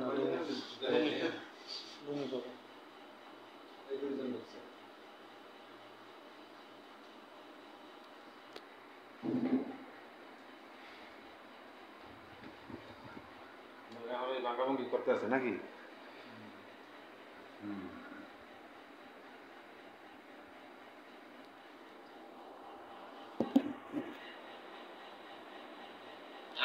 না লুঙ্গি পাবে এই দুইজন ঢুকছে এখন ওই ভাঙ্গাভঙ্গি করতে আছে নাকি?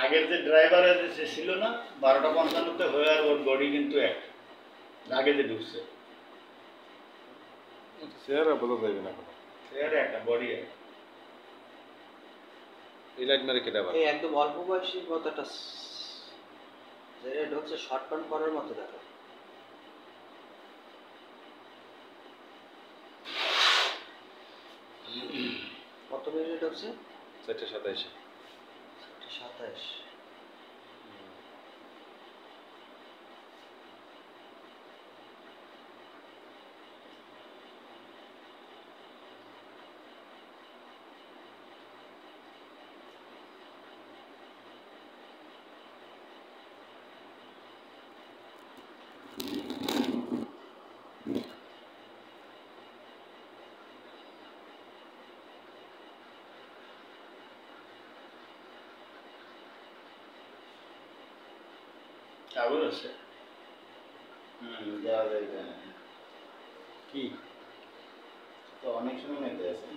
আগের যে ড্রাইভারের যে ছিল না 12:55 হয়ে আর ওর বডি কিন্তু এক আগে যে ঢুকছে চেহারা বোঝা যাবে না কোনো। চেহারা একটা বডি এক এই লাইট মেরে কেটে আবার এই একদম অল্প বয়সী কথাটা যে ঢুকছে শর্ট প্যান্ট পরার মতো দেখো কত মিনিটে ঢুকছে 4:27 27 কাগজ আছে দেওয়া যায় কি তো অনেক সময় নিতে আছে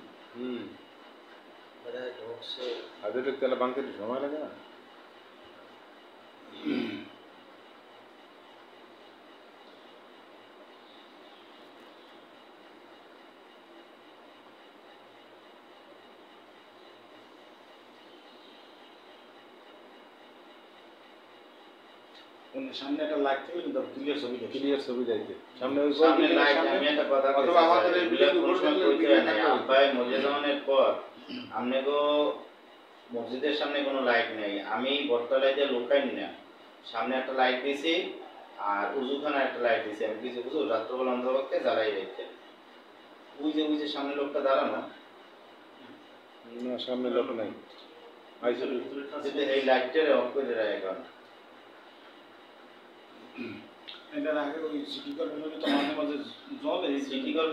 মানে ঢুকছে আগে তো তেলে ভাঙতে সময় লাগে না? সামনে একটা লাইট থাকলে কিন্তু ক্লিয়ার ছবি দেখি ক্লিয়ার ছবি যাইতে সামনে ওই সামনে লাইট আমি একটা কথা কইছি অথবা আমাদের এই ভিডিও কোনো সময় কইতে হয় না আব্বাই মসজিদের পর আমনে গো মসজিদের সামনে কোনো লাইট নেই আমি বটতলায় যে লুকাই না সামনে একটা লাইট দিয়েছি আর উজুখানা একটা লাইট দিয়েছি আমি কিছু বুঝো রাত্রবেলা অন্ধকারকে জ্বালাই রেখেছি ওই যে সামনে লোকটা দাঁড়ানো না সামনে লোক নাই আইসো যদি এই লাইটটারে অফ করে রাখে এখন এটার আগে ওই সিটি কর্পোরেশনে তো মাঝে মাঝে জল এই সিটি কর্পোরেশন